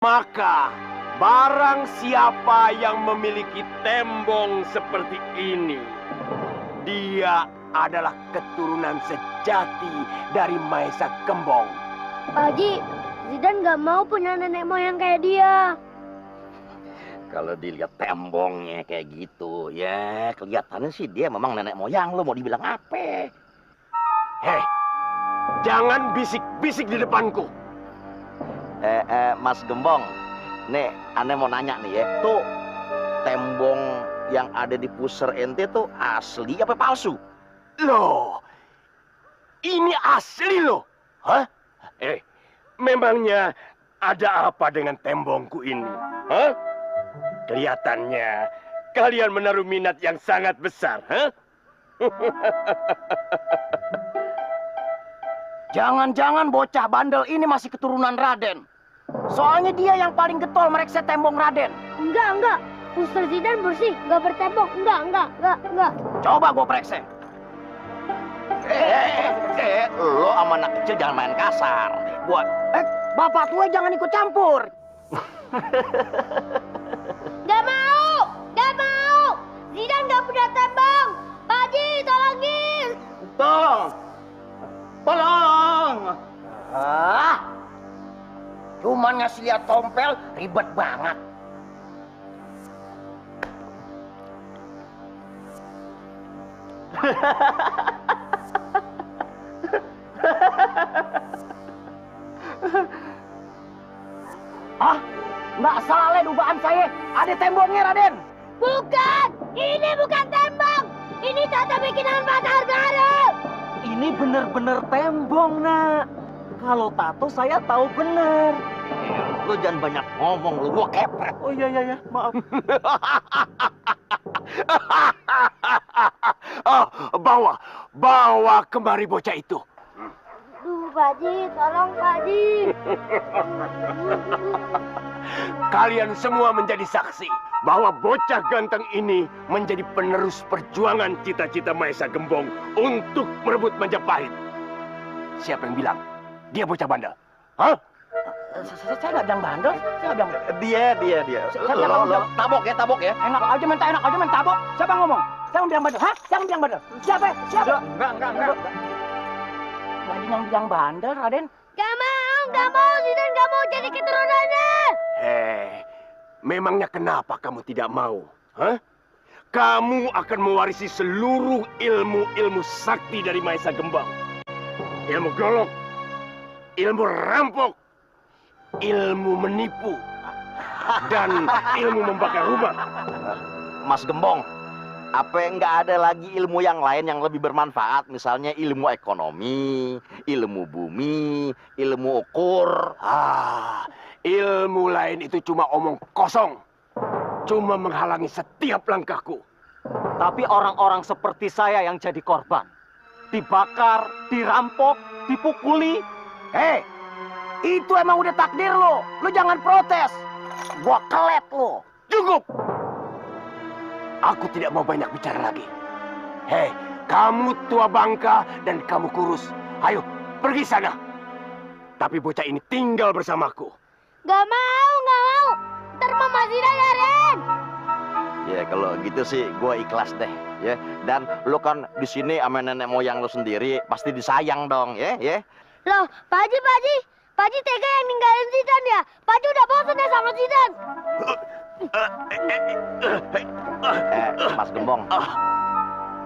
Maka, barang siapa yang memiliki tembong seperti ini, dia adalah keturunan sejati dari Maesa Gembong. Pak Haji, Zidan nggak mau punya nenek moyang kayak dia. Kalau dilihat tembongnya kayak gitu, ya kelihatannya sih dia memang nenek moyang lo, mau dibilang apa? Hei, jangan bisik-bisik di depanku. Mas Gembong, nih aneh mau nanya nih ya, tuh tembong yang ada di pusar ente tuh asli apa palsu? Loh, ini asli loh. Hah? Memangnya ada apa dengan tembongku ini? Hah? Kelihatannya kalian menaruh minat yang sangat besar, hah? Jangan-jangan bocah bandel ini masih keturunan Raden. Soalnya dia yang paling getol mereksa tembong Raden. Enggak. Puster Zidan bersih, nggak bertembok. Enggak. Coba gue pereksa. Lo sama anak kecil jangan main kasar. Bapak tua jangan ikut campur. Nggak mau. Zidan nggak punya tembok. Pak Haji, tolongin. Tolong. Cuman ngasih lihat tompel ribet banget. Nggak salah dugaan saya. Ada temboknya, Raden. Bukan. Ini bukan tembok. Ini tata bikinan Pasar Baru. Ini bener-bener tembong, Nak. Kalau tato saya tahu bener. Lo jangan banyak ngomong, lo gua kepret. Oh iya, maaf. Bawa kemari bocah itu. Pak Haji, tolong Pak Haji. Kalian semua menjadi saksi bahwa bocah ganteng ini menjadi penerus perjuangan cita-cita Maesa Gembong untuk merebut Majapahit. Siapa yang bilang dia bocah bandel? Hah? Saya nggak bilang bandel. Dia. Lo tabok ya. Enak aja main tabok. Siapa yang ngomong? Siapa yang bilang bandel? Hah? Siapa yang bilang bandel? Siapa? Enggak. Raden yang bilang bandel, Raden. Gak mau. Zidan gak mau jadi keturunannya. Memangnya kenapa kamu tidak mau? Hah? Kamu akan mewarisi seluruh ilmu sakti dari Maesa Gembong. Ilmu golok, ilmu rampok, ilmu menipu, dan ilmu membakar rumah. Mas Gembong, apa nggak ada lagi ilmu yang lain yang lebih bermanfaat? Misalnya ilmu ekonomi, ilmu bumi, ilmu ukur. Ilmu lain itu cuma omong kosong. Cuma menghalangi setiap langkahku. Tapi orang-orang seperti saya yang jadi korban. Dibakar, dirampok, dipukuli. Itu emang udah takdir lo. Lo jangan protes. Gua kelet lo. Cukup! Aku tidak mau banyak bicara lagi. Kamu tua bangka dan kamu kurus. Ayo, pergi sana. Tapi bocah ini tinggal bersamaku. Gak mau. Ntar Mama Zidan Ren. Ya kalau gitu sih gue ikhlas deh ya. Dan lo kan di sini sama nenek moyang lo sendiri pasti disayang dong ya. Loh, Pak Haji tega yang ninggalin Zidan ya? Pak Haji udah bosan ya sama Zidan. Mas Gembong.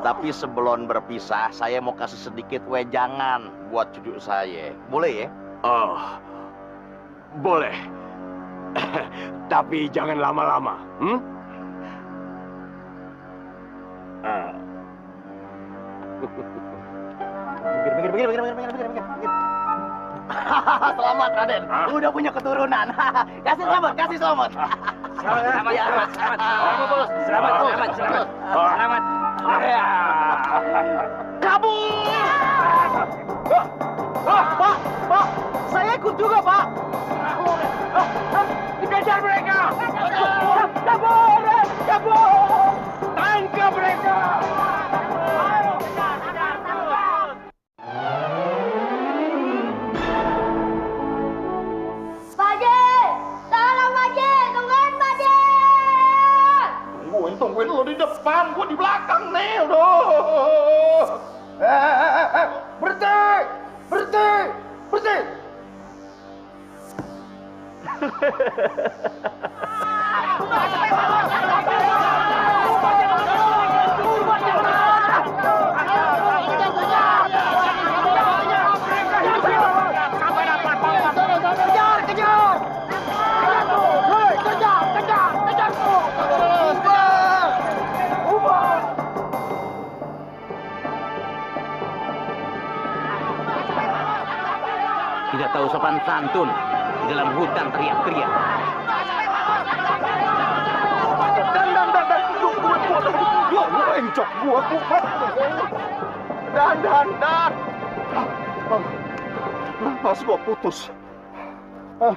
Tapi sebelum berpisah saya mau kasih sedikit wejangan buat cucu saya. Boleh ya? Boleh. Tapi jangan lama-lama. Pikir. Selamat, Raden. Udah punya keturunan. Kasih selamat. Selamat. Kabur! Pak, saya ikut juga, Pak. Dikejar mereka! Kabur! Tangkap mereka! Pak Haji, depan, gua di belakang nih. Aduh. Berhenti! Berhenti! Berhenti! Tidak tahu sopan santun, di dalam hutan teriak-teriak. Encok gua kuat. Dan. Mas gua putus. Pak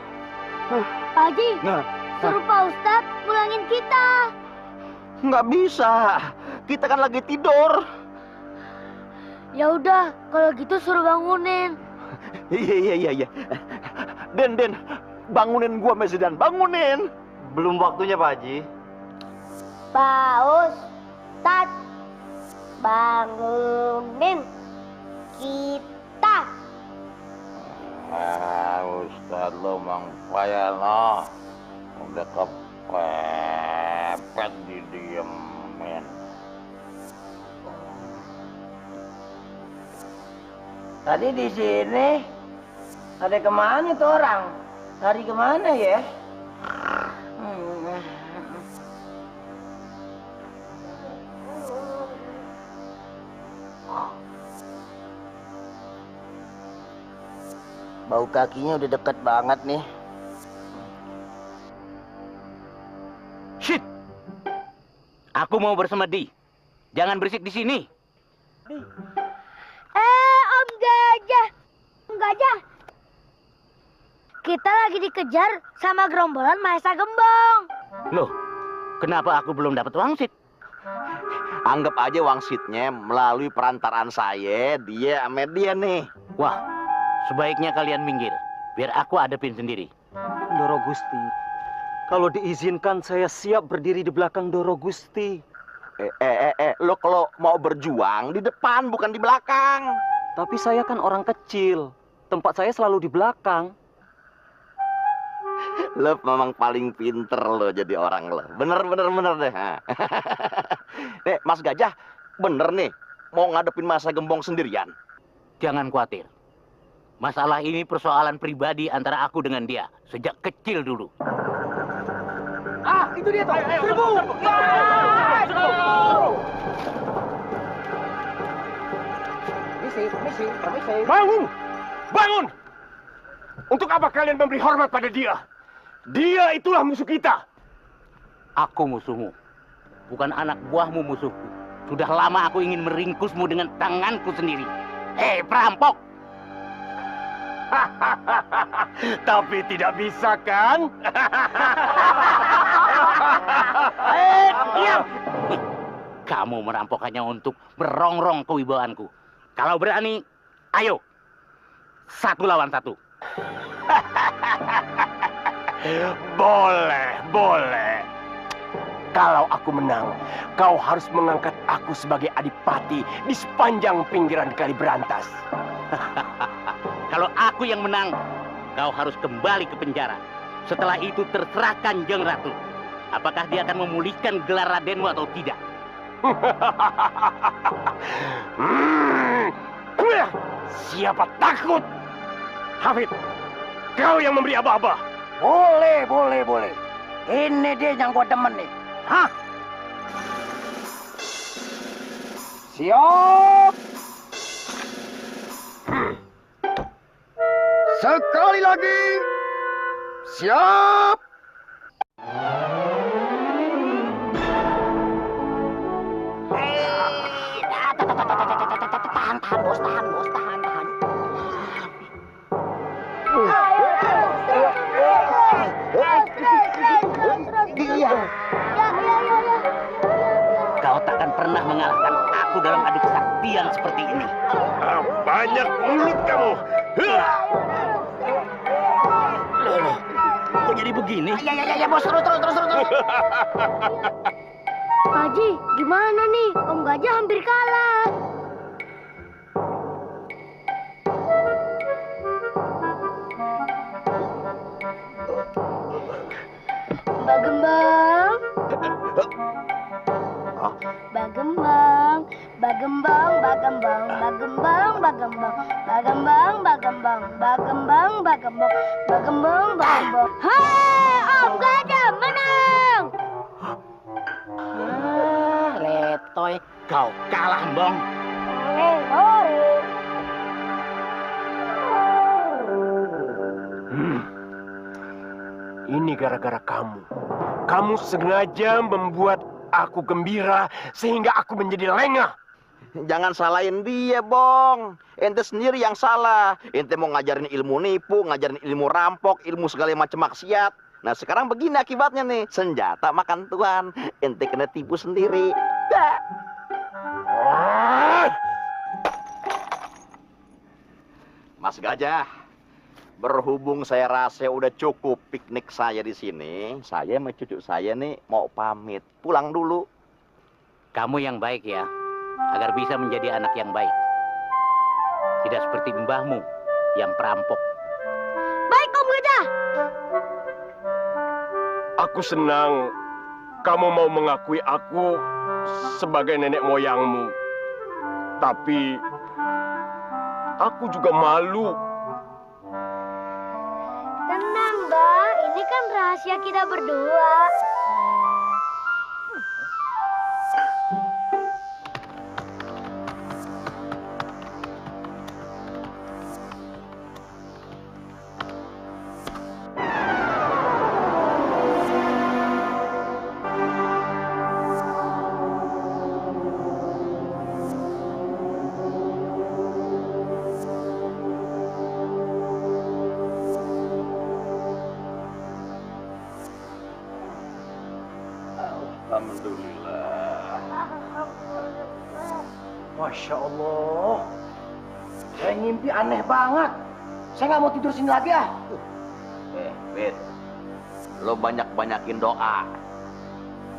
Haji, suruh Pak Ustadz pulangin kita. Nggak bisa. Kita kan lagi tidur. Ya udah, kalau gitu suruh bangunin. Iya. Den, bangunin gua, Mesdan, bangunin. Belum waktunya, Pak Haji. Pak Ustadz, bangunin kita. Ustaz lo mang payah lo. Udah kepepet didiemin. Tadi di sini ada kemana tuh orang? Lari kemana ya? Bau kakinya udah deket banget nih. Shit! Aku mau bersemedi. Jangan berisik di sini. Om Gajah. Om Gajah. Kita lagi dikejar sama gerombolan Maesa Gembong. Loh, kenapa aku belum dapat wangsit? Anggap aja wangsitnya melalui perantaraan saya, dia sama dia nih. Wah, sebaiknya kalian minggir. Biar aku hadapin sendiri. Doro Gusti, kalau diizinkan saya siap berdiri di belakang Doro Gusti. Lo kalau mau berjuang di depan bukan di belakang. Tapi saya kan orang kecil, tempat saya selalu di belakang. Lo memang paling pinter lo jadi orang lo. Bener deh. Nih, Mas Gajah, bener nih mau ngadepin Maesa Gembong sendirian. Jangan khawatir. Masalah ini persoalan pribadi antara aku dengan dia. Sejak kecil dulu. Ah, itu dia tuh. Seribu. Misi. Bangun! Untuk apa kalian memberi hormat pada dia? Dia itulah musuh kita. Aku musuhmu. Bukan anak buahmu musuhku. Sudah lama aku ingin meringkusmu dengan tanganku sendiri. Hei, perampok! Tapi tidak bisa kan? Diam! Kamu merampok hanya untuk merongrong kewibawaanku. Kalau berani, ayo. 1 lawan 1. Boleh. Kalau aku menang, kau harus mengangkat aku sebagai adipati di sepanjang pinggiran Kali Berantas. Kalau aku yang menang, kau harus kembali ke penjara. Setelah itu terserah Kanjeng Ratu. Apakah dia akan memulihkan gelar Radenmu atau tidak? Siapa takut? Hafid, kau yang memberi aba-aba. Boleh. Ini dia yang gua demen nih. Hah? Siap. Sekali lagi. Siap. Tahan, bos. Iya. Kau takkan pernah mengalahkan aku dalam adu kesaktian seperti ini. Banyak mulut kamu. Loh, kok jadi begini? Ya, bos, terus. Pak Haji, gimana nih? Om Gajah hampir kalah. Mbak Gembang. Mbak Gembang. Mbak Gembang, Mbak Gembang, Mbak Gembang, Mbak Gembang, Mbak Gembang, Mbak Gembang, Mbak Gembang, Mbak Gembang, Mbak Gembang, Mbak Gembang. Hai, Om Gajah menang. Letoy, kau kalah, Mbong. Hore. Ini gara-gara kamu. Kamu sengaja membuat aku gembira sehingga aku menjadi lengah. Jangan salahin dia, Bong. Ente sendiri yang salah. Ente mau ngajarin ilmu nipu, ngajarin ilmu rampok, ilmu segala macam maksiat. Nah, sekarang begini akibatnya nih. Senjata makan tuan. Ente kena tipu sendiri. Dah. Mas Gajah, berhubung saya rasa udah cukup piknik saya di sini, saya sama cucu saya nih mau pamit. Pulang dulu. Kamu yang baik ya, agar bisa menjadi anak yang baik. Tidak seperti mbahmu yang perampok. Baik, Om Gajah. Aku senang kamu mau mengakui aku sebagai nenek moyangmu. Tapi aku juga malu. Tenang, Mbak. Ini kan rahasia kita berdua. Alhamdulillah. Masya Allah. Saya ngimpi aneh banget. Saya nggak mau tidur sini lagi ah. Fit, lo banyak-banyakin doa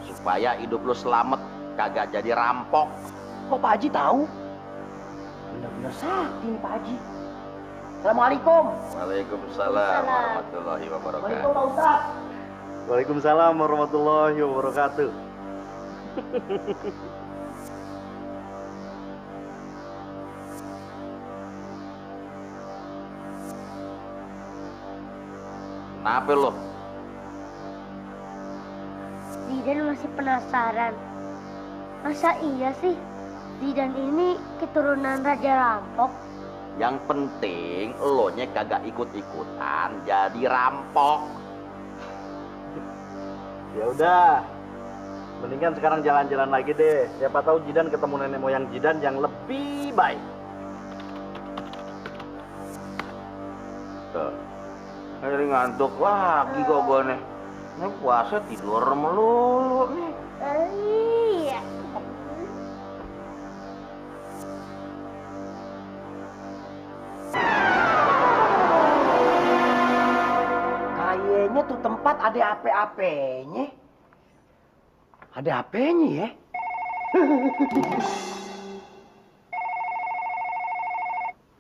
supaya hidup lo selamat, kagak jadi rampok. Kok Pak Haji tahu? Bener-bener sakti nih Pak Haji. Assalamualaikum. Waalaikumsalam warahmatullahi wabarakatuh. Waalaikumsalam Pak Ustaz. Waalaikumsalam warahmatullahi wabarakatuh. Kenapa lo? Zidan masih penasaran. Masa iya sih Zidan ini keturunan Raja Rampok? Yang penting lo nya kagak ikut-ikutan jadi rampok. Ya udah, mendingan sekarang jalan-jalan lagi deh. Siapa tahu Jidan ketemu nenek moyang Jidan yang lebih baik. Tuh, ini ngantuk lagi kok gue nih. Ini puasa tidur melulu nih. Iya. Kayaknya tuh tempat ada apa-apanya. Ada apanya ya?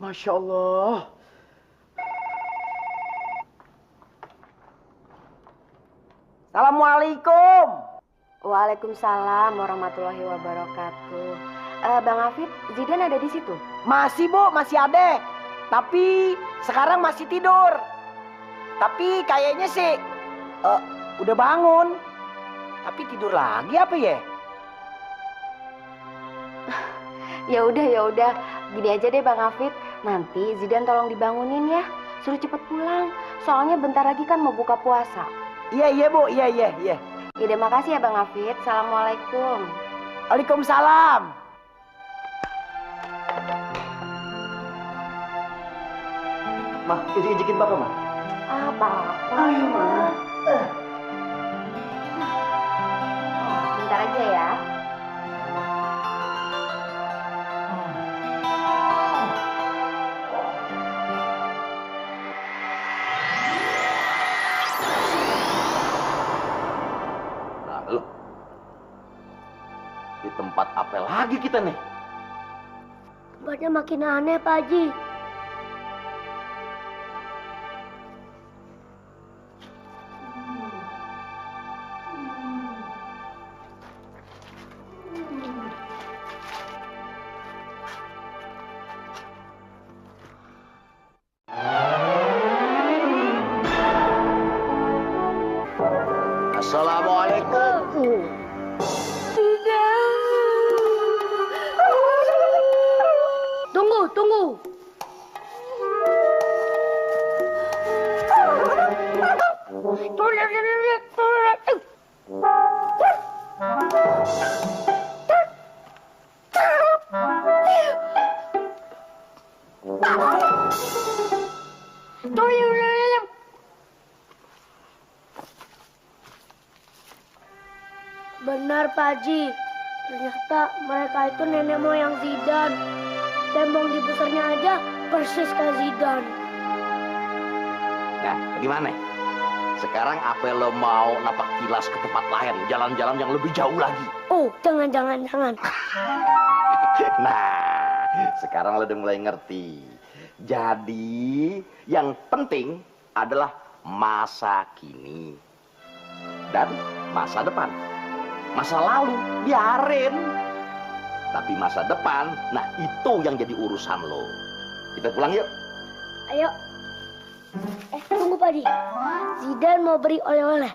Masya Allah. Assalamualaikum. Waalaikumsalam warahmatullahi wabarakatuh. Bang Afid, Zidan ada di situ? Masih Bu, masih ada. Tapi sekarang masih tidur. Tapi kayaknya sih udah bangun. Tapi tidur lagi apa ya? Ya udah. Gini aja deh Bang Afid, nanti Zidan tolong dibangunin ya. Suruh cepet pulang. Soalnya bentar lagi kan mau buka puasa. Iya Bu, iya. Ya udah, makasih ya Bang Afid. Assalamualaikum. Waalaikumsalam. Mah, ijik-ijikin Bapak, Mah. Apa-apa. Bentar aja ya. Nah, lo Di tempat apa lagi kita nih? Tempatnya makin aneh, Pak Haji. Assalamualaikum. Tunggu. Benar, Pak Haji. Ternyata mereka itu nenek moyang Zidan. Tembok di pusarnya aja persis kayak Zidan. Nah, gimana? Sekarang apa lo mau napak kilas ke tempat lain, jalan-jalan yang lebih jauh lagi? Oh, jangan. Nah, sekarang lo udah mulai ngerti. Jadi, yang penting adalah masa kini dan masa depan. Masa lalu biarin, tapi masa depan, nah itu yang jadi urusan lo. Kita pulang yuk. Ayo. Tunggu, Pak Haji. Zidan mau beri oleh-oleh.